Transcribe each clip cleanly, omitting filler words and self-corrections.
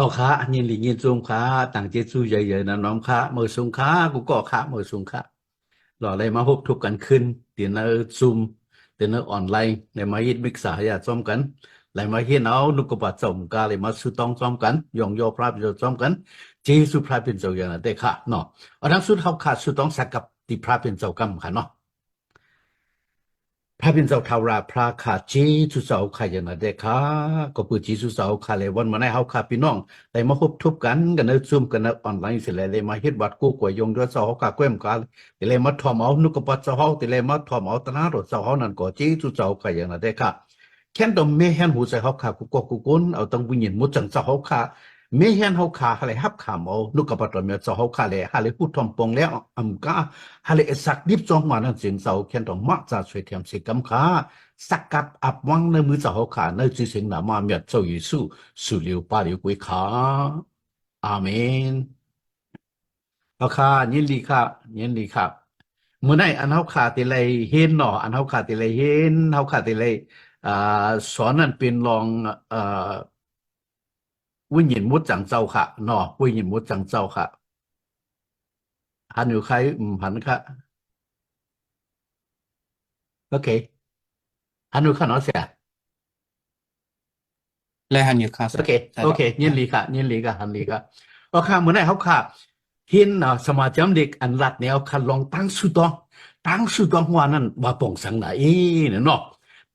ขาnhìn lì nhìn zoom khá tặng chế su dày dày là nóm khá mở sung khá cũng có khá mở sung khá rồi đây mà hộp thúcกันขึ้นtiền nó zoom tiền nó online để mà hít mic xả ya xómกันlại mà hít áo nút có bát xóm cả lại mà su tông xómกันยองยอพระเป็นxómกันเจสุพระเป็นเจ้าอย่างนั้นแต่ค่ะเนาะอันนั้นสุดเขาขาดสุดต้องสักกับที่พระเป็นเจ้ากรรมค่ะเนาะ พระเป็นเจ้าทาราพระขาเจสุสาวขาอย่างนั้นเด็กขาก็เปิดจีสุสาวขาเลยวันมาในเฮาขาพี่น้องแต่มาพบทุบกันในซูมกันในออนไลน์เสร็จเลยมาเฮ็ดวัดกู้กวยยงยอดสาวขาแก้มขาแต่เลยมาทอมเอานุกปัสสาวะแต่เลยมาทอมเอาตนารถสาวนั่นก็เจสุสาวขาอย่างนั้นเด็กขาแค่ต้องไม่เห็นหูใส่เฮาขากูก็กูก้นเอาต้องวิญญาณมุดจังสาวขาไม่เห็นเฮาขาอะไรฮับขามเอานุกปัสสาวะสาวขาเลยอะไรพูดทอมปองแล้วอำกาอะไรสักดิบจองมานั่นเสียงสาวแค่ต้องมักจะช่วยเทียมเสียกำขาสักกับอับวังในมือสาวขาในจีเสียงหนามาเมียเจ้าเยซูสุริวปาริวกุยขาอาเมนเอาค่ะยินดีค่ะยินดีค่ะเมื่อไหร่อันเฮาขาติเลยเห็นเนาะอันเฮาขาติเลยเห็นเฮาขาติเลยอ่าสอนนั่นเป็นรองอ่าวิญญาณมุดจังเจ้าค่ะเนาะวิญญาณมุดจังเจ้าค่ะหันอยู่ใครหันค่ะโอเคหันอยู่ค่ะเนาะเสีย และหันอยู่ค่ะโอเคใช่โอเคยินดีค่ะยินดีค่ะฮันดีค่ะโอเคเมื่อไหร่เขาค่ะเห็นสมาชิกเด็กอันรัดเนี่ยเขาลองตั้งสุดองว่านั่นว่าป่องสังไหนเนี่ยเนาะ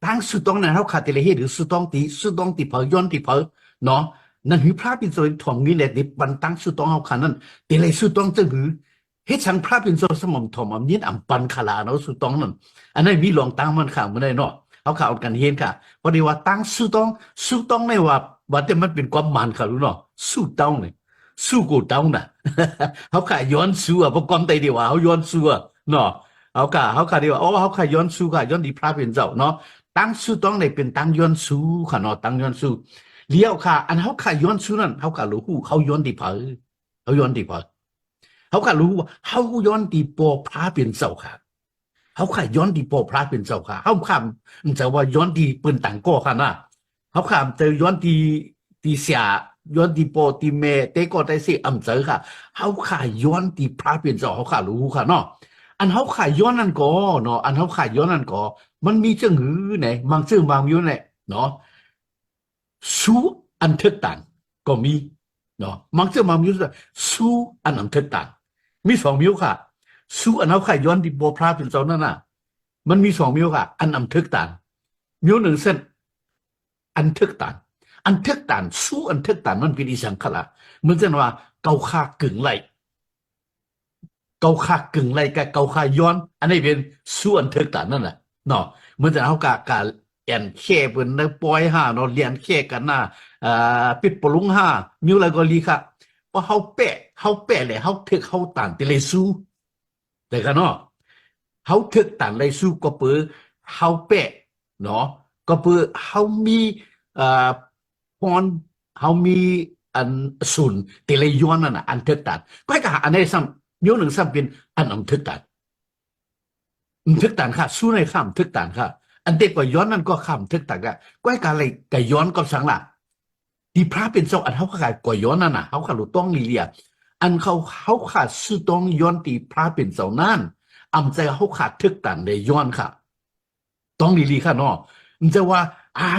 ตั้งสุดองนั้นเขาขาดแต่ละเหตุหรือสุดองตีเผาย้อนตีเผาเนาะนั่นหือพระเป็นโซนถ่วงนี้แหละดิบันตั้งสุดองเขาขานั่นแต่ละสุดองจะหือเฮ็ดสังพระเป็นโซนสมองถ่อมอันนี้อันปันขลาเนาะสุดองนั่นอันนั้นมีลองตั้งมันค่ะเมื่อไหร่เนาะเขาข่าวกันเห็นค่ะพอดีว่าตั้งสุดองไม่ว่าแต่มันเป็นความมันค่ะรู้เนาะสู้เต้าเนี่ยสู้กูเต้าน่ะ เขาขายย้อนสู้อ่ะเพราะความใจเดียวเขาย้อนสู้อ่ะเนาะเขาขายดีว่าเขาขายย้อนสู้ค่ะย้อนดีพระเป็นเจ้าเนาะตั้งสู้ต้องในเป็นตั้งย้อนสู้ค่ะเนาะตั้งย้อนสู้เลี้ยวค่ะอันเขาขายย้อนสู้นั่นเขาขายรู้เขาย้อนดีเผอเขาย้อนดีเผอเขาขายรู้ว่าเขาย้อนดีปอพระเป็นเจ้าค่ะเขาขายย้อนดีปอพระเป็นเจ้าค่ะเขาขายมันจะว่าย้อนดีปืนต่างก็ค่ะนะ เขาขามเจอย้อนตีเสียย้อนตีโปตีเมเตก็ได้สิอำเจอค่ะเขาขายย้อนตีพระเป็นเจ้าเขาขารู้ค่ะเนาะอันเขาขายย้อนนั่นก็เนาะอันเขาขายย้อนนั่นก็มันมีเจ้าหือไหนบางซึ่งบางอยู่ไหนเนาะสู้อันเทิดตันก็มีเนาะบางซึ่งบางอยู่สู้อันเทิดตันมีสองมิวค่ะสู้อันเขาขายย้อนตีโปพระเป็นเจ้านั่นน่ะมันมีสองมิวค่ะอันเทิดตันมิวหนึ่งเส้น อันทึกตันอันทึกตันสู้อันทึกตันมันเป็นอีสังขละเหมือนเช่นว่าเกาคากึ่งไหลกับเกาคาย้อนอันนี้เป็นสู้อันทึกตันนั่นแหละเนาะเหมือนจะเอาการแอนแค่เป็นนักปอยห้าเนาะเรียนแค่กันนะปิดปลุงห้ามิวอะไรก็ลีค่ะว่าเขาแปะเลยเขาทึกเขาตันแต่เลยสู้แต่กันเนาะเขาทึกตันเลยสู้ก็เปือเขาแปะเนาะก็เพื่อเขามีเอ่อพรเขามีอันศูนย์แต่ละย้อนนั่นน่ะอันทึกตันก็ให้กับอันนี้ซ้ำย้อนหนึ่งซ้ำเป็นอันทึกตันทึกตันค่ะสู้ในข้ามทึกตันค่ะอันเด็กกว่าย้อนนั่นก็ข้ามทึกตันก็ให้กับอะไรกับย้อนก็สังละที่พระเป็นเจ้าอันเขาขายกว่าย้อนนั่นน่ะเขาขาดต้องลีเลียอันเขาขาดสู้ต้องย้อนตีพระเป็นเจ้านั่นอำใจเขาขาดทึกตันเลยย้อนค่ะต้องลีลีค่ะเนาะ มันจะว่า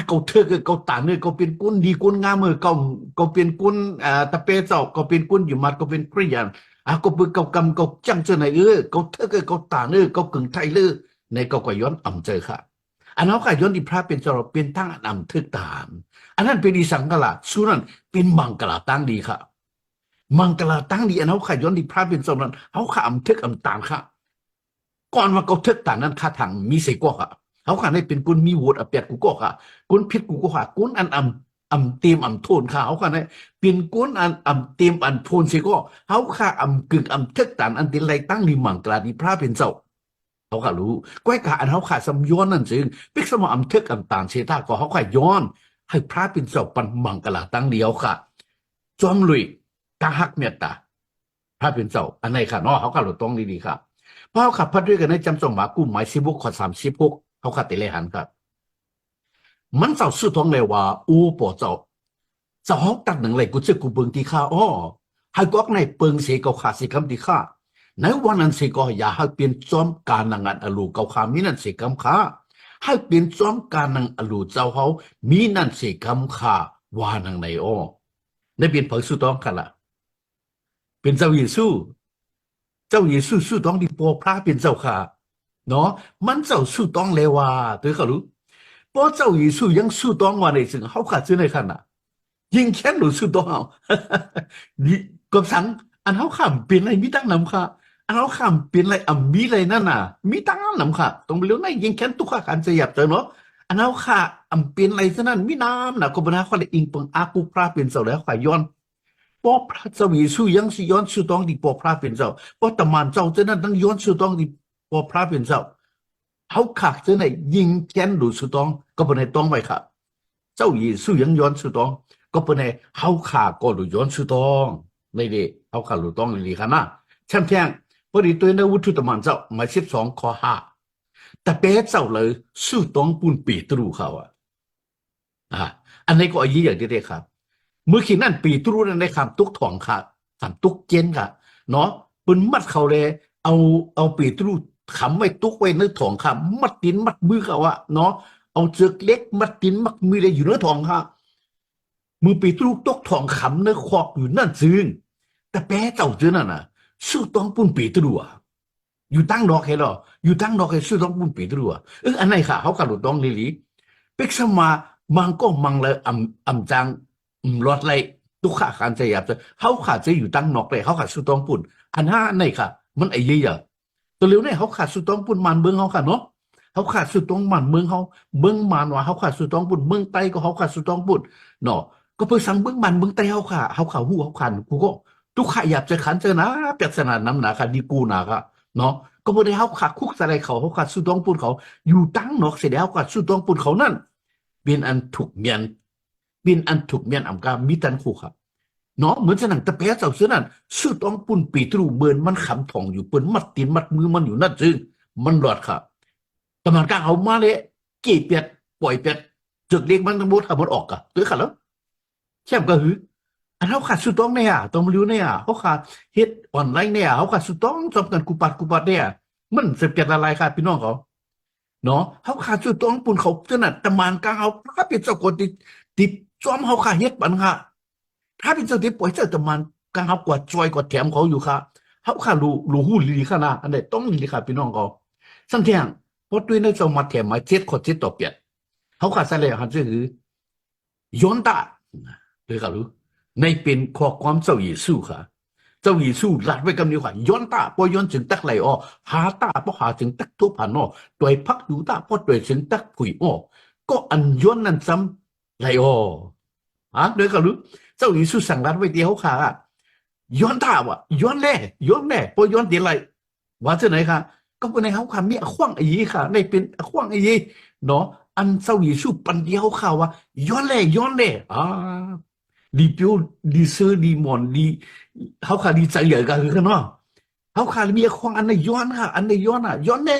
เขาเธอเขาตาเนื้อเขาเป็นกุนดีกุนงามเขาเป็นกุนตะเปเจ้าเขาเป็นกุนอยู่มัดเขาเป็นคริยันเขาเป็นเขากำเขาจังเจอไหนเขาเธอเขาตาเนื้อเขากึ่งไทยเลยในเขาก็ย้อนอ่ำเจอค่ะอันนั้นก็ย้อนที่พระเป็นเจ้าเป็นทั้งอ่ำทึกตามอันนั้นเป็นดีสังกละสุนันเป็นมังกรตั้งดีค่ะมังกรตั้งดีอันนั้นก็ย้อนที่พระเป็นเจ้านั้นเขาข้าอ่ำทึกอ่ำตามค่ะก่อนว่าเขาทึกตามนั้นข้าทางมีเสกว่าค่ะเขาขันให้เป็นกุนมีโหวตอเปียดกูก็ค่ะกุนพิษกูก็ค่ะกุนอันเตรียมโทนค่ะเขาขันให้เป็นกุนอันเตรียมโทนสิก็เขาค่ะกึ่งเทกตันอันติไรตั้งนิมังกลาดีพระเป็นเจ้าเขาค่ะรู้ก้อยกะอันเขาค่ะสมย้อนนั่นจึงปิกสมอเทกต่างเชตาก็เขาค่ะย้อนให้พระเป็นเจ้าปันมังกลาตั้งเดียวค่ะจอมลุยตาหักเมตตาพระเป็นเจ้าอันไหนค่ะเนาะเขาค่ะหลุดตรงดีๆครับเพราะเขาขับพัดด้วยกันในจำส่งหมากู้หมาย16 ข้อ 36เขาขัดติเลหันครับมันเจ้าสุดท้องเลยว่าอูป่อเจ้า เจ้าเฮาตัดหนังเลยกูเจอกูเบิ่งที่ข้าอ้อให้กอกในเปิงเสกาขาสิคำที่ข้าในวันนั้นเสกาอย่าให้เปลี่ยนจอมการนังอันอลูเกาขามีนั่นเสกำข้าให้เปลี่ยนจอมการนังอลูเจ้าเฮามีนั่นเสกำข้าว่านังในอ้อในเปลี่ยนเผยสุต้องกันละเป็นเจ้าเยซูเจ้าเยซูสู้ต้องดีปอพระเป็นเจ้าค่ะเนาะมันเจ้าสู้ต้องเลยว่าตัวเขารู้เพราะเจ้าเยซูยังสู้ต้องว่าในสิ่งเขาขาดซื้อในขณะ ยิงแค้นหรือสู้ต้องเอานี่กับสังอันเขาขำเป็นอะไรมีตั้งนำค่ะอันเขาขำเป็นอะไรมีอะไรนั่นน่ะมีตั้งนำค่ะตรงไปเรื่องนั้นยิงแค้นตุกข้าการจะหยับเจอเนาะอันเขาค่ะเป็นอะไรซะนั่นมีน้ำน่ะก็เป็นเขาเลยอิงปังอากูพระเป็นเสาแล้วข่ายย้อนปอพระเจ้าเยซูยังสิย้อนสู้ต้องดีปอพระเป็นเจ้าเพราะตะมันเจ้าเจ้านั้นต้องย้อนสู้ต้องดีปอพระเป็นเจ้าเขาขักเจ้าไหนยิงแค้นหรือสู้ต้องก็เป็นในต้องไว้ค่ะเจ้าเยซูยังย้อนสู้ต้อง ก็เป็นไงเขาขาก็หลุดย้อนสุดต้องในเด็กเขาขาหลุดต้องเลยค่ะนะแช่มแท่งพอดีตัวในวุฒิตมันเจ้ามา12 ข้อ 5แต่เป๊ะเจ้าเลยสู้ต้องปุ่นปีตรูเขาอันนี้ก็อายุอย่างเดียวครับเมื่อกี้นั่นปีตรูนั่นได้คำตุกถ่องค่ะคำตุกเจนค่ะเนาะปุ่นมัดเขาเลยเอาปีตรูขำไว้ตุกไว้ในถ่องค่ะมัดตีนมัดมือเขาเนาะเอาเจือกเล็กมัดตีนมัดมือเลยอยู่ในถ่องค่ะมือปีตรูตกทองคำเนื้อควักอยู่นั่นซึ่งแต่แป้เจ้าเจ้านั่นน่ะสู้ต้องปุ่นปีตรูอยู่ตั้งดอกให้หรออยู่ตั้งดอกให้สู้ต้องปุ่นปีตรูอันไหนค่ะเขากระโดดต้องลิลีเป็กสมามังก็มังเลยอำจังรอดเลยตุกขาการจะหยับจะเขาขาดจะอยู่ตั้งนอกเลยเขาขาดสู้ต้องปุ่นอันห้าไหนค่ะมันไอ้ยี่อะตัวเร็วเนี่ยเขาขาดสู้ต้องปุ่นมันเบิ้งเขาค่ะเนาะเขาขาดสู้ต้องมันเมืองเขาเบิ้งมันว่าเขาขาดสู้ต้องปุ่นเมืองไต้ก็เขาขาดสู้ต้องปุ่นเนาะ ก็เพื่อสั่งเบื้องมันเบื้องใต้เขาหูเขาขันกูก็ทุกข่ายอยากจะขันเจอนะเปียกสนานน้ำหนาค่ะดีกูหนาค่ะเนาะก็เพื่อได้เขาขาคุกอะไรเขาขาสู้ต้องปุ่นเขาอยู่ตั้งนอกเสียแล้วขาสู้ต้องปุ่นเขานั่นเป็นอันถูกเมียนเป็นอันถูกเมียนอ่ำกามีตันคู่ครับเนาะเหมือนสนังตะเพียเจ้าเสือนั่นสู้ต้องปุ่นปีตรูเบิร์นมันขำทองอยู่เปิ้นมัดตีนมัดมือมันอยู่นั่นจึงมันหลอดครับแต่มันกลางเอามาเลยเกี่ยเปียดปล่อยเปียดจุดเล็กมันทั้งหมดทำมันออกอะตัวขัดแล้ว แช่มก็หืออันเขาขาดสุดต้องเนี่ยต้องมารู้เนี่ยเขาขาดเฮ็ดออนไลน์เนี่ยเขาขาดสุดต้องจำกันกูปัดเนี่ยมันเสพติดอะไรค่ะพี่น้องเขาเนาะเขาขาดสุดต้องปุ่นเขาขนาดตะมานกลางเอาพระเป็นเจ้ากดติดจอมเขาขาดเฮ็ดปันค่ะพระเป็นเจ้าติดปล่อยเจ้าตะมานกลางเขากวาดจอยกวาดแถมเขาอยู่ค่ะเขาขาดรู้หูลีค่ะนะอันไหนต้องลีค่ะพี่น้องเขาสังเทียงพอด้วยในสมาแถมมา7 ข้อ 7ต่อเปียดเขาขาดใส่เลยหันซื่อย้อนตา เลยค่ะรู้ในเป็นข้อความเจ้าเยซูค่ะเจ้าเยซูลัดไว้กับนิ้วค่ะย้อนตาพอย้อนถึงตักไหลออหาตาพอหาถึงตักทุบผ่านนอตัวพักอยู่ตาพอตัวถึงตักผุยอ้อก็อันย้อนนั้นซ้ำไหลออเลยค่ะรู้เจ้าเยซูสั่งลัดไว้เดียวค่ะย้อนตาวะย้อนแน่พอย้อนเดี๋ยวไรว่าจะไหนค่ะก็เป็นในเขาค่ะมีขว้างไอ้ยี่ค่ะในเป็นขว้างไอ้ยี่เนาะอันเจ้าเยซูปันเดียวค่ะว่าย้อนแน่ดีพิวดีเซอร์ดีมอนดีเขาขาดดีใจใหญ่กันคือเนาะเขาขาดมีความอันในย้อนค่ะอันในย้อนย้อนแน่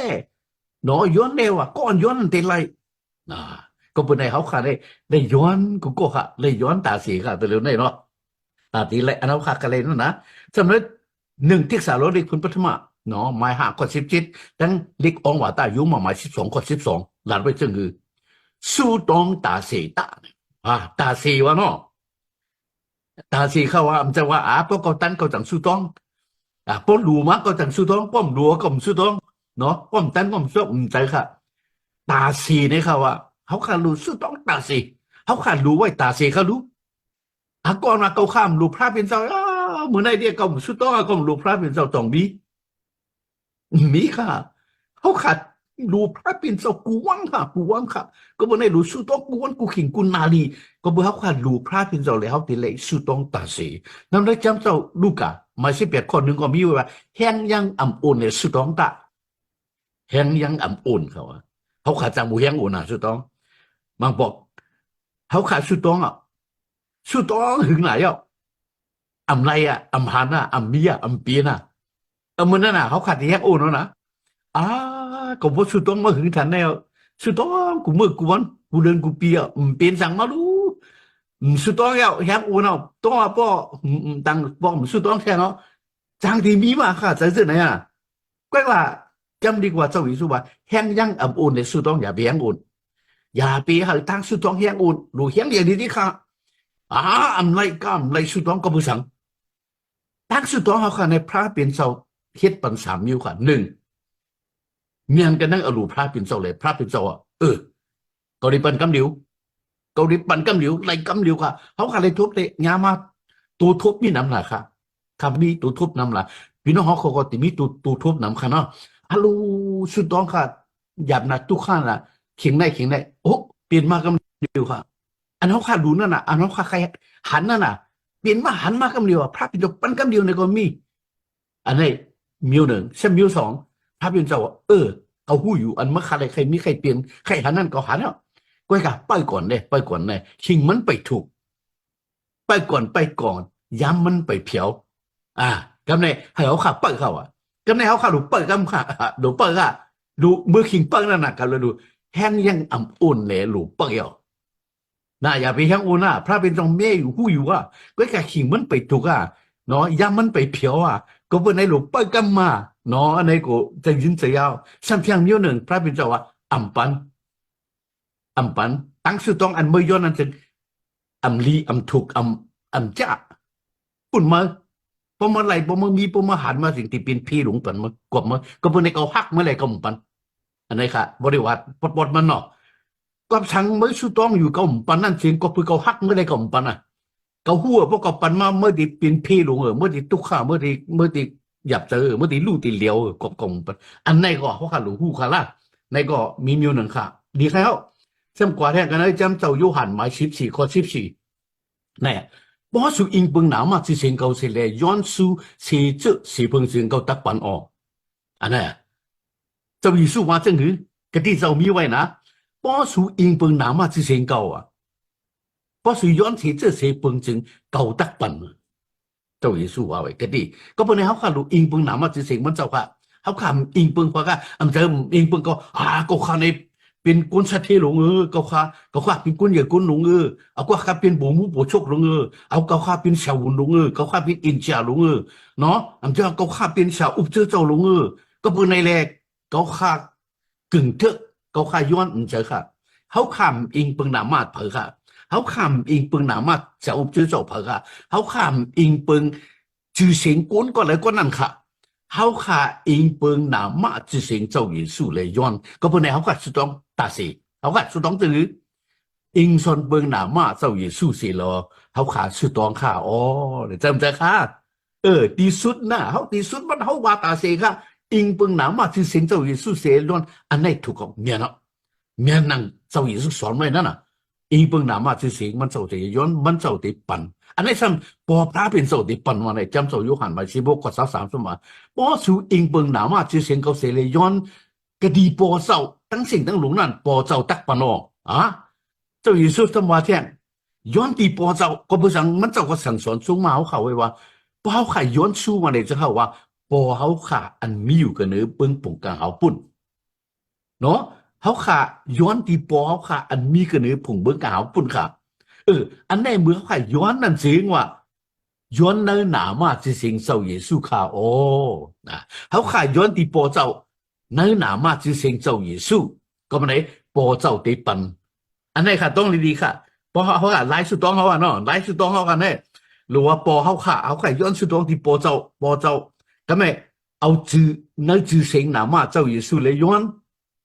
เนาะย้อนแน่ว่ะก้อนย้อนเต็มไรอ่าก็เป็นในเขาขาดได้ย้อนก็ค่ะเลยย้อนตาสีค่ะตัวเร็วในเนาะตาตีไรอันเขาขาดกันเลยนั่นนะสำหรับ1 ที่ 3เด็กคุณปัทมาเนาะหมาย5 ข้อ 17ตั้งเล็กองว่าตาอยู่มาหมาย12 ข้อ 12หลานไว้จึงคือสู้ตองตาสีตาสีวะเนาะ ตาสีเขาว่ามันจะว่าป้อเกาตันเกาจังสู้ต้องป้อหลูมาเกาจังสู้ต้องป้อมหลัวก็มสู้ต้องเนาะป้อมตันก็มสู้ใจค่ะตาสีเนี่ยเขาว่าเขาขาดรู้สู้ต้องตาสีเขาขาดรู้ไว้ตาสีเขารู้ก่อนมาเกาข้ามลูกพระเป็นเจ้าเหมือนไอเดียเกาสู้ต้องก็ลูกพระเป็นเจ้าต้องมีค่ะเขาขาดรู้พระเป็นเจ้ากูวังค่ะก็บ่ได้รู้สู้ต้องกูวังกูขิงกูนาลีก็บ่เขาขาดรู้พระเป็นเจ้าแล้วเขาติเลยสู้ต้องตาสีนั่นได้จำเจ้าลูกมา18 ข้อ 1ก็มีไว้ว่าแห้งยังอ่ำอุ่นเนี่ยสู้ต้องตาแห้งยังอ่ำอุ่นเขาขาดจำบูแห้งอุ่นสู้ต้องบางบอกเขาขาดสู้ต้องสู้ต้องถึงไหนอ่ำไรอ่ำหันอ่ำเมียอ่ำปีนมันนั่นเขาขาดแห้งอุ่นแล้วนะ ก็บ่สุดต้องมาหึงทันแนวสุดต้องกูมือกูวันกูเดินกูเปียเป็นสั่งมาดู唔是當要響我那當啊當幫唔是當聽咯，張地咪嘛哈在這呢啊，怪話今年話做意思話響樣暗อุ่น的是當也別อุ่นอย่าไปหาตั้ง是當響อุ่นหรือ響อย่างนี้ค่ะอำไรก็อำไร是當ก็ไม่สั่งตั้ง是當เขาค่ะในพระเป็นเจ้าเฮ็ดปันสามนิ้วค่ะหนึ่งเมียนกันนั่งอรูพระเป็นเจ้าเลยพระเป็นเจ้าอ่ะเกาหลีปันกำเดียวเกาหลีปันกำเดียวไรกำเดียวค่ะเขาค่ะเลยทุบเลยงามาตัวทุบมีน้ำหนักค่ะคำนี้ตัวทุบน้ำหนักพี่น้องเขาก็ติมีตัวทุบน้ำค่ะเนาะฮัลโหลสุดต้องค่ะหยาบนะทุกข้างน่ะเข่งได้โอ้เปลี่ยนมากำเดียวค่ะอันเขาค่ะดูนั่นน่ะอันเขาค่ะใครหันนั่นน่ะเปลี่ยนมาหันมากำเดียวพระเป็นเจ้าปันกำเดียวในก็มีอันนี้มิวหนึ่งเช่นมิวสองพระเป็นเจ้าเอาหู้อยู่อันเมื่อใครมีใครเปลี่ยนใครหันนั่นก็หันเนาะก็ให้ไปก่อนเลยชิงมันไปถูกไปก่อนย้ำมันไปเผียวกำในให้เขาขับไปเขากำในเขาขับดูเปิดกำค่ะดูเปิดดูเมื่อคิงเปิดนั่นน่ะกันเลยดูแห้งยังอ่ำอุ่นเลยหลูเปิดน่ะอย่าไปแห้งอุ่นพระเป็นตรงเมย์อยู่หู้อยู่ก็แค่ขิงมันไปถูกเนาะย้ำมันไปเผียวก็เป็นในหลูเปิดกำมาเนาะอันนี้ก็จะยินเสียาวสัมเพียงนิ้วหนึ่งพระเป็นเจ้าอ่ำปันตั้งสุดต้องอันเมื่อย้อนนั้นจึงลีถูกจ้าปุ่นมาพอมาไหลพอมามีพอมาหันมาสิ่งที่เป็นพี่หลวงปันมากบมาก็เป็นในเกาฮักเมื่อไรก็มุ่งปันอันนี้ค่ะบริวารปดมันเนาะก็สั่งเมื่อสุดต้องอยู่เกามุ่งปันนั่นสิ่งก็เพื่อเกาฮักเมื่อไรก็มุ่งปันเกาหัวพวกเกาปันมาเมื่อที่เป็นพี่หลวงเมื่อที่ตุกข้าเมื่อที่หยับเจอเมื่อที่ลู่ที่เลี้ยวก็มุ่งปันอันนี้ก็เขาขาหลูหูขาละในก็มีมิวหนึ่งค่ะดีแล้วจำกว่าแท้กันนะจำเจ้าโยหันหมาย14 ข้อ 14เนี่ยพอสู่อิงเปิงหนาวมาที่เสียงเก่าเสียเลยย้อนสู่เสียเจอสีเปิงเสียงเก่าตักปันอันนี้เจ้าอยู่สู่ว่าจังหือกติเจ้ามีไว้นะพอสู่อิงเปิงหนาวมาที่เสียงเก่าพอสู่ย้อนเสียเจอเสียเปิงจึงเก่าตักปันเจ้าอยู่สู่ว่าไว้กติก็เป็นในเขาขาดูอิงเปิงหนาวมาที่เสียงมันเจ้าค่ะเขาขามอิงเปิงเพราะว่าอันเจออิงเปิงก็ก็ขาในเป็นกุนสัตเทหลงก็ข้าเป็นกุนเหยื่อกุนหลงเอาก็ข้าเป็นบูมูบูชกหลงเอาก็ข้าเป็นชาวหุ่นหลงก็ข้าเป็นอินเจียหลงเนาะอันเจ้าก็ข้าเป็นชาวอุบเจ้าหลงก็เป็นในแรกก็ข้ากึ่งเถอะก็ข้าย้อนเจอค่ะเขาขามอิงเปิงหนามาดเผอค่ะเขาขามอิงเปิงหนามาดชาวอุบเจ้าเผอค่ะเขาขามอิงเปิงจือเสียงกุนก็เลยก็นั่นค่ะเขาขาอิงเปิงหนามาจือเสียงเจ้าหญิงสู่เลยย้อนก็เป็นในเขาขาสุดต้องตาสีเขาขาสุดต้องจืออิงซอนเปิงหนามาเจ้าหญิงสู่สีรอเขาขาสุดต้องค่ะเดี๋ยวจำใจค่ะดีสุดนะเขาดีสุดมันเขาว่าตาสีค่ะอิงเปิงหนามาจือเสียงเจ้าหญิงสู่สีย้อนอันไหนถูกของเมียเนาะเมียนั่งเจ้าหญิงสู่สอนไว้นั่นน่ะอิงเปิงหนามาจือเสียงมันเจ้าหญิงย้อนมันเจ้าติปันอันนี้ซ้ำพอพระเป็นโสติปันวันไหนจำโสยุหันมา16 ข้อ 33สมัยพอสู่อิงเปิงหนามาจือเสียงเขาเสเลยย้อนกะดีปอเจ้าทั้งสิ่งทั้งหลงนั่นปอเจ้าตักปนเจ้าอยู่สุดสมว่าแท้ย้อนตีปอเจ้าก็บ่สั่งมันเจ้าก็สั่งสอนสูงมาเขาไว้ว่าปอเขาขายย้อนสู้มาเลยจะเขาว่าปอเขาขาอันมีอยู่กันเนื้อเปิงปุ่งกลางเขาปุ่นเนาะเขาขาย้อนตีปอเขาขาอันมีกันเนื้อผงเบิ้งกลางเขาปุ่นค่ะอันไหนเมื่อเขาขายย้อนนั่นเสียงว่าย้อนเนื้อหนามาจะเสียงเจ้าเยซูค่ะนะเขาขายย้อนตีปอเจ้าเนื้อหนามาจะเสียงเจ้าเยซูก็มันไหนปอเจ้าตีปันอันไหนค่ะต้องดีๆค่ะปอเขาค่ะไล่สุดต้องเขาเนาะไล่สุดต้องเขากันเนี่ยหรือว่าปอเขาขาเขาขายย้อนสุดต้องที่ปอเจ้าก็ไม่เอาจือเนื้อจือเสียงหนามาเจ้าเยซูเลยย้อน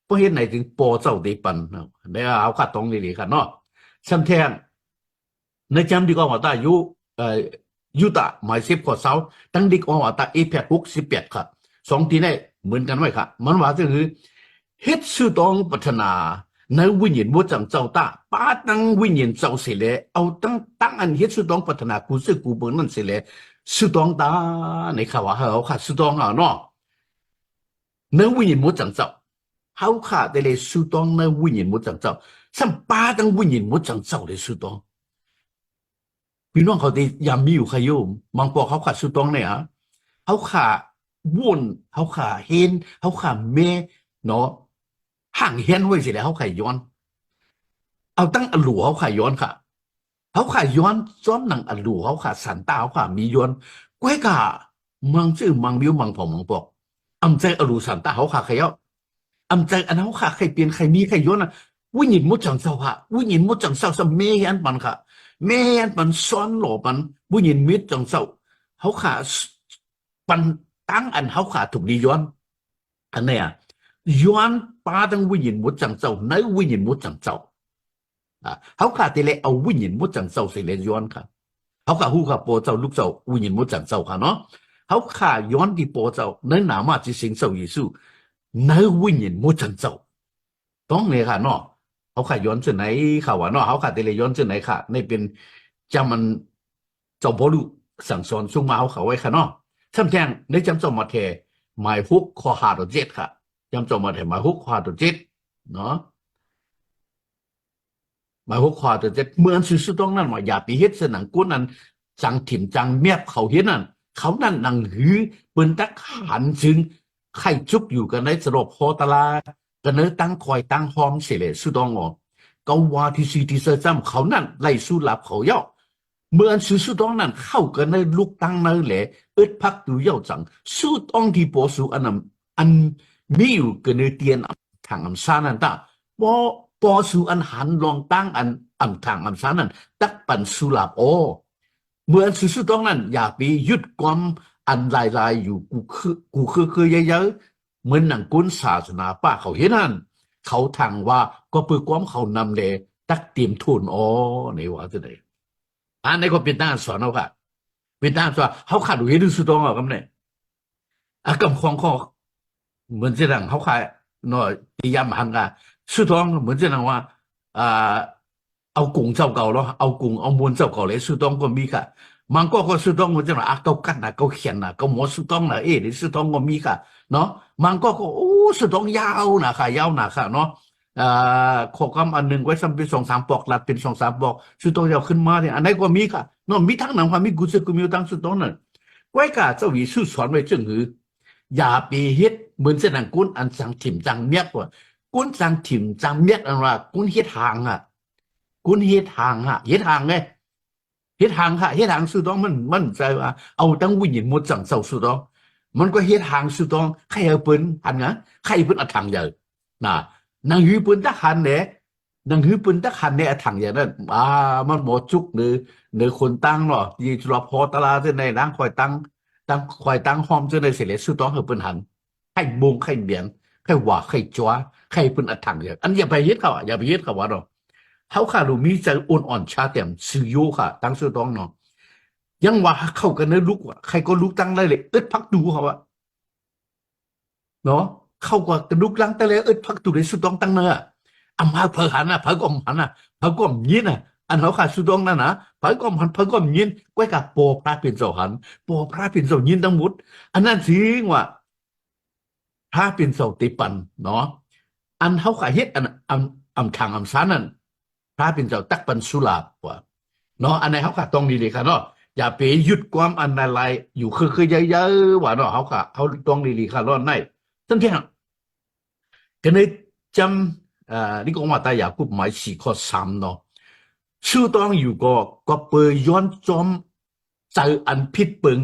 เพราะเหตุไหนถึงปอเจ้าตีปันเนี่ยเอาค่ะต้องดีๆค่ะเนาะซ้ำแทงในจำดีกว่าตายุตะหมาย10 ข้อ 20ตั้งดีกว่าตาAPEC 68ครับ2ทีนี่เหมือนกันไว้ค่ะมันว่าก็คือเฮ็ดสุดต้องพัฒนาในวิญญาณบ่จังเจ้าตาป้าตั้งวิญญาณเจ้าเสเลยเอาตั้งอันเฮ็ดสุดต้องพัฒนากูสึกกูเบิ่งนั่นเสเลยสุดต้องตาในข่าวว่าเขาค่ะสุดต้องเนาะในวิญญาณบ่จังเจ้าเขาค่ะได้เลยสุดต้องในวิญญาณบ่จังเจ้าสัมป้าตั้งวิญญาณบ่จังเจ้าเลยสุดต้องพี่น้องเขาที่ยามมีอยู่ขยุมบางปอเขาขาดสุดตรงเนี่ยเขาขาวนเขาขาเห็นเขาขาเมเนาะห่างเห็นไว้สิแล้วเขาขาย้อนเอาตั้งอหลัวเขาขาย้อนค่ะ เขาขาย้อนซ้อนหนังอันดูเขาขาสันตาเขาขามีย้อนก้อยกะมังชื่อมังมิวมังผอมังปอกอำใจอรูสันตาเขาขาใครเอ้าอำใจอันเขาขาใครเปลี่ยนใครมีใครย้อนอ่ะวิญญาณมุดจังเศร้าค่ะวิญญาณมุดจังเศร้าสมัยอันปันค่ะแม่อันปันซ้อนหล่อปันวิญญาณมิดจังเศร้าเขาขาปันตั้งอันเขาขาถูกดีย้อนอันเนี้ยย้อนป้าตั้งวิญญาณมุดจังเศร้าในวิญญาณมุดจังเศร้าเขาขาดที่เลยเอาวิญญาณมุดจังเศร้าสิเลยย้อนค่ะเขาขาหูขาโปเจ้าลูกเจ้าวิญญาณมุดจังเศร้าค่ะเนาะเขาขาย้อนที่โปเจ้าในหนามาจิสิงเศร้ายิสุในวิญญาณมุดจังเศร้าต้องเลยค่ะเนาะเขาขาย้อนที่ไหนค่ะว่าเนาะเขาขาดที่เลยย้อนที่ไหนค่ะในเป็นจำมันเจ้าพ่อลูกสั่งสอนส่งมาเขาไว้ค่ะเนาะซ้ำแทงในจำเจ้ามาเทหมายฮุกข้อหาตัวเจ็ดค่ะจำเจ้ามาเทหมายฮุกข้อหาตัวเจ็ดเนาะ หมายหัวข้อแต่จะเมืองสุดๆตรงนั้นว่าอย่าไปเฮ็ดสนังกุ้นนั้นจังถิ่มจังเมียบเขาเฮ็ดนั่นเขานั่นนังหือปืนตักหันจึงไข่จุกอยู่กันในสรบพอตลากันเนตั้งคอยตั้งหอมเสเลยสุดองอก็ว่าที่ซีที่เซอร์จัมเขานั่นไล่สู้หลับเขาเย่าเมื่อสุดๆตรงนั้นเข้ากันในลูกตั้งนั่นแหละอึดพักดูเย่าจังสู้ต้องที่ปอสู้อันนั้นอันมีอยู่กันในเตียนทางอันซานั่นตาปอปอสู่อันหันลองตั้งอันทางอันสานั้นตักปันสุลาบโอเมื่อสุดๆตรงนั้นอย่าไปยึดความอันลายๆอยู่กูคือเยอะๆเหมือนหนังกุ้นศาสนาป้าเขาเห็นนั่นเขาทางว่าก็เพื่อความเขานำเลยตักเตรียมทุนอ๋อในว่าจะไหนอันนี้ก็เป็นด้านสอนเอาค่ะเป็นด้านสอนเขาขาดดูเห็นสุดตรงอ่ะกำเนี่ยอ่ะกำของข้อเหมือนเรื่องเขาขายหน่อยตียามหังกะสุดท้องเหมือนเรื่องว่าอ่าเอากุ้งเจ้าเก่าแล้วเอากุ้งเอามวลเจ้าเก่าเลยสุดท้องก็มีค่ะมันก็สุดท้องเหมือนเรื่องอ่ะเก่ากันนะเก่าเขียนนะเก่าหมดสุดท้องนะนี่สุดท้องก็มีค่ะเนาะมันก็โอ้สุดท้องยาวนะค่ะยาวนะค่ะเนาะอ่าขอกำอันหนึ่งไว้ซ้ำเป็นสองสามปอกหลัดเป็นสองสามปอกสุดท้องยาวขึ้นมาเนี่ยอันไหนก็มีค่ะเนาะมีทั้งหนังความมีกุศลกุมิวทั้งสุดท้องนั่นไว้ค่ะเจ้าหวีสู้สอนไว้จึงหือ อย่าไปเฮ็ดเหมือนเส้นทางกุ้นอันสังถิ่มจังเมียกว่ากุ้นสังถิ่มจังเมียกอันว่ากุ้นเฮ็ดทางอ่ะกุ้นเฮ็ดทางอ่ะเฮ็ดทางไงเฮ็ดทางค่ะเฮ็ดทางสุดต้องมันใจว่าเอาตั้งวิญญาณหมดจังเศร้าสุดต้องมันก็เฮ็ดทางสุดต้องใครเอาปืนหันงะใครเพิ่นเอาทางใหญ่น่ะนางหือปืนตะหันเนี่ยนางหือปืนตะหันเนี่ยทางอย่างนั้นมันบ่จุกหรือคนตั้งเนาะยี่จุลพอตลาดที่ในนางคอยตั้งหอมเจอในเสร็จสุดต้องเฮาเปิ้นหันให้บงให้เบียนให้ว่าให้จ้วให้เปิ้นอัดถังอย่างอันอย่าไปเฮ็ดเขาอย่าไปเฮ็ดเขาว่าเนาะเฮาค่ะรู้มีใจอ่อนๆชาเต็มซื่อโยค่ะตั้งสุดต้องเนาะยังว่าเข้ากันในลุกว่าใครก็ลุกตั้งได้เลยอึดพักดูเขาว่าเนาะเข้ากว่ากระลุกลังแต่เลยอึดพักดูได้สุดต้องตั้งเนอะอำมาเผอหันน่ะเผอก็หันน่ะเผอก็ยินน่ะอันเขาค่ะสุดต้องนั่นนะเผอก็หันเผอก็ยินก้อยกับโปพระเป็นเจ้าหันโปพระเป็นเจ้ายินทั้งหมดอันนั้นสิว่า ถ้าเป็นเสาติปันเนาะอันเขาขายเฮ็ดอันทางอันสานั่นถ้าเป็นเจ้าตักปันสุลาบว่าเนาะอันไหนเขาขาต้องดีเลยค่ะเนาะอย่าไปหยุดความอันอะไรอยู่คือเยอะๆว่าเนาะเขาต้องดีๆค่ะรอดในทั้งที่กันในจำนี่ก็ว่าตายากุบหมายสี่ข้อสามเนาะชื่อต้องอยู่ก็เปยย้อนจอมใจอันพิษปึง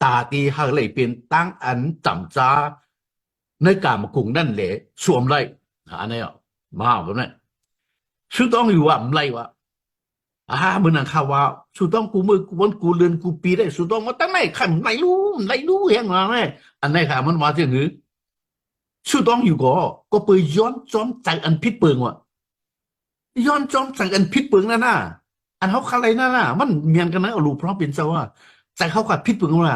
ตาตีหาเลยเป็นตั้งอันจำจ้าในการมากรุงนั่นแหละสวมไรอันนี้อ่ะมาแบบนั้นชื่อต้องอยู่ว่าไรวะมือนังข่าวว่าสุดต้องกูมือกูวันกูเรือนกูปีได้สุดต้องมาตั้งไหนขันไหนรู้เห็นมาไหมอันไหนค่ะมันมาถึงหือสุดต้องอยู่ก็เปิดย้อนจอมใจอันพิษเปิงวะย้อนจอมใจอันพิษเปิงนั่นน่ะอันเขาอะไรนั่นน่ะมันเมียนกันนะเอาลูกเพราะเป็นเจ้าว่าใจเขาขัดพิษเปิงว่า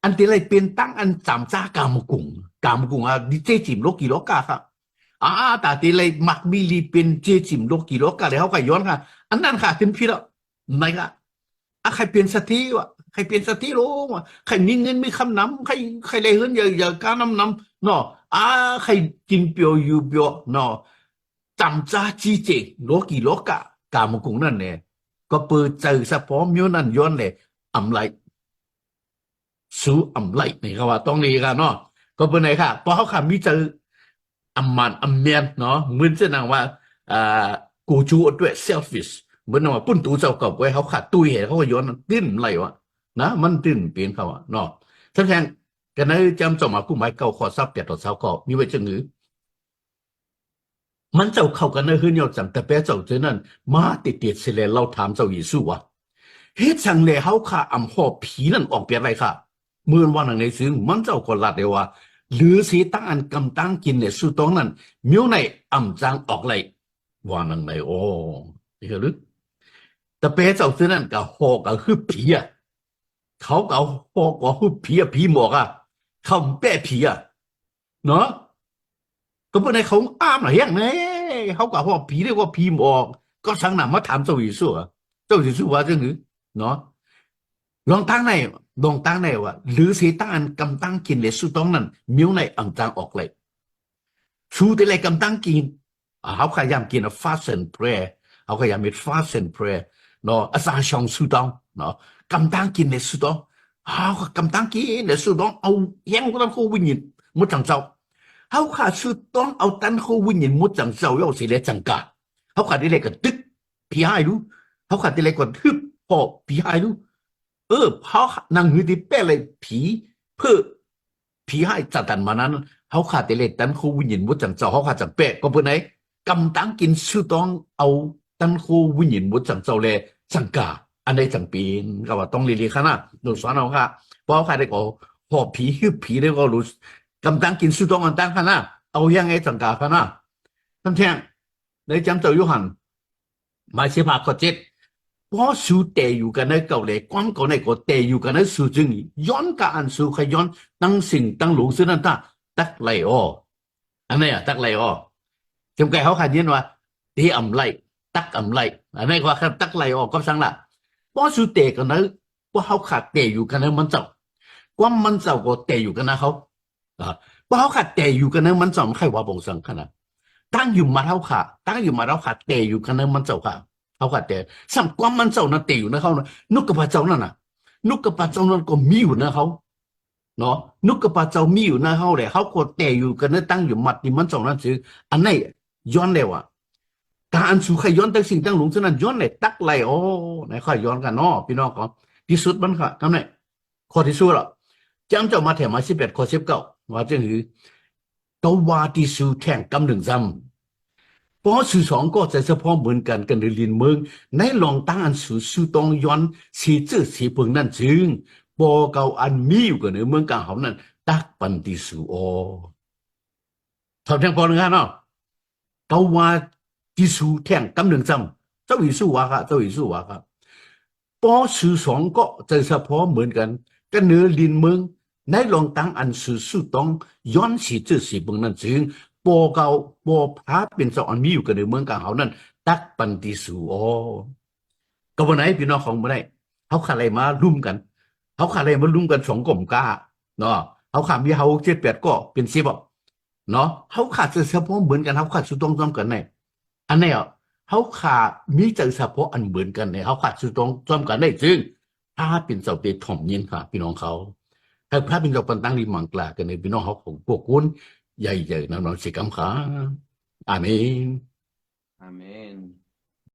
อันที่ไรเป็นตั้งอันจำจ้ากามกุงดิเจจิมโลกิโลกาครับแต่ที่ไรมักมีลีเป็นเจจิมโลกิโลกาเลยเขาก็ย้อนค่ะอันนั้นค่ะถึงพี่แล้วไม่ค่ะใครเป็นสติวะใครเป็นสติโลวะใครมีเงินมีคำนำใครเลยเงินอย่าการนำเนาะใครกินเปียวอยู่เปียวเนาะจำจ้าจีเจโลกิโลกากามกุงนั่นเนี่ยก็เปิดเจอสะพอมโยนั่นย้อนเลยอำไร สู้อำไลนี่ครับว่าต้องนี้กันเนาะก็เป็นไงค่ะเพราะเขาค่ะมีเจออำมันอำเมียนเนาะเหมือนเช่นว่าอ่ากูจูด้วย selfish เหมือนว่าปุ้นตูเจ้าเก่าไว้เขาขาดตุ้ยเหเขาก็ย้อนติ้นไรวะนะมันติ้นเปลี่ยนเขาอ่ะเนาะทั้งแทงกันนั้นจำจอมากู้หมายเก่าขอทรัพย์เปียดต่อเสาก็มีไว้จังหรือมันเจ้าเข้ากันนะขึ้นยอดจังแต่แปะเจ้าเจอนั่นมาติดเสเลยเราถามเจ้าอีสู้วะเฮ็ดจังเลยเขาขาอำหอบผีนั่นออกเปียอะไรค่ะเมื่อวันหนึ่งในซึ่งมันเจ้าก็ลัดเดียวว่าหรือสีตั้งอันกำตั้งกินเนี่ยสู้ตรงนั้นมิ้วในอ่ำจางออกเลยว่านังในโอ้นี่ก็ลึกแต่เป๊ะเจ้าซื้อนั่นก็หอกก็คือผีอ่ะเขาก็เอาหอกก็คือผีอ่ะผีหมอกอ่ะเขาแป้ผีอ่ะเนาะก็เป็นในเขาอ้ามหน่อยยังไงเขาก็หอกผีเรียกว่าผีหมอกก็สั่งหนำมาถามเจ้าหญิงสัวเจ้าหญิงสัวว่าจังหรือเนาะลองตั้งในลองตั้งในว่าหรือสีตั้งอันกำตั้งกินเลยสู้ต้องนั้นมิ้วในอ่ำจางออกเลย ชูแต่เลยกำตั้งกินเขาขยามกิน fast and pray เขาขยามมี fast and pray เนาะอาสาชองสุดองเนาะกำตั้งกินในสุดองเขากำตั้งกินในสุดองเอาแย่งกันเขาวิญญาณมุดจังเจ้าเขาขาดสุดต้องเอาตันเขาวิญญาณมุดจังเจ้า要สิเลจังกาเขาขาดได้เลยก็ตึกพี่ให้รู้เขาขาดได้เลยก็ทึบพอพี่ให้รู้เขานางหือที่เป้เลยผีเพื่อผีให้จัดตันมานั้น เขาขาดแต่เล็กตันคูวิญญาณมุดจังเจ้าเขาขาดจังเป๊ะก็เพื่อไหนกำตั้งกินสุดต้องเอาตันคูวิญญาณมุดจังเจ้าเลยจังกาอันใดจังปีนก็ว่าต้องเรียนขนาดหนูสอนเอาค่ะเพราะเขาได้ก็หอบผีฮึบผีได้ก็รู้กำตั้งกินสุดต้องอันตั้งขนาดเอายังไงจังกาขนาดทั้งแท่งในจำเจ้ายุหันมาเสียภาคเจ็ดเพราะสูเตอยู่กันในเก่าเลยความก่อนในก็เตอยู่กันในสูจึงย้อนการสูขย้อนตั้งสิ่งตั้งหลงซึ่งนั่นท่าตักไลอ้ออันนี้ตักไลอ้อจำแก่เขาขัดยินว่าที่อ่ำไลตักอ่ำไลอันนี้ว่าครับตักไลอ้อก็สั่งละเพราะสูเตกันนะเพราะเขาขาดเตอยู่กันนะมันเจ้าความมันเจ้าก็เตอยู่กันนะเขาเพราะเขาขาดเตอยู่กันนะมันเจ้าใครว่าบงสังขนาดตั้งอยู่มาเท่าขาตั้งอยู่มาเท่าขาเตอยู่กันนะมันเจ้าค่ะเขาขาดเตะสัมความมันเจ้านั่นเตอยู่นะเขานะนุกกระปะเจ้านั่นน่ะนุกกระปะเจ้านั่นก็มีอยู่นะเขาเนาะนุกกระปะเจ้ามีอยู่นะเขาเลยเขาก็เตอยู่กันนะตั้งอยู่มัดที่มันเจ้านั่นคืออันนี้ย้อนเลยว่ะการสู่ขย้อนตั้งสิ่งตั้งหลงฉะนั้นย้อนเลยตักไหลโอ้ไหนข้อย้อนกันเนาะพี่น้องก็ที่สุดมันค่ะทำไงข้อที่สุดหรอจำเจ้ามาแถมมา11ข้อ19ว่าจะคือตัววาที่สู่แท่งกำหนึ่งซ้ำ เพราะสื่อสองก็จะเฉพาะเหมือนกันกันในเรียนเมืองในลองตั้งอันสู่ต้องย้อนสีจื้อสีเพิงนั่นจึงปอเก่าอันมีอยู่กันในเมืองกลางเขานั้นตักปันติสู่โอทำแทงพอหนึ่งฮะเนาะเกาว่าที่สู่แท่งกำหนึ่งจำเจ้าอีสู้วะครับเจ้าอีสู้วะครับเพราะสื่อสองก็จะเฉพาะเหมือนกันกันเนื้อเรียนเมืองในลองตั้งอันสู่ต้องย้อนสีจื้อสีเพิงนั่นจึง ปอเก่าปอพาเป็นเจ้าอันมีอยู่กันในเมืองกลางเขานั้นตักปันติสูโอก็วันไหนพี่น้องของวันไหนเขาขาอะไรมารุ่มกันเขาขาอะไรมารุ่มกัน2 กลมกล้าเนาะเขาขามีเขา7-8ก็เป็น10เนาะเขาขาดเฉพาะเหมือนกันเขาขาดสุดต้องซ้ำกันในอันนี้อ่ะเขาขาดมีเฉพาะอันเหมือนกันในเขาขาดสุดต้องซ้ำกันได้ซึ่งถ้าเป็นเจ้าเตะถ่อมยินค่ะพี่น้องเขาถ้าพระเป็นเจ้าปันตั้งริมังกลากันในพี่น้องเขาของพวกคุณใหญ่ๆน้องๆสิกำขาอาเมนAmén.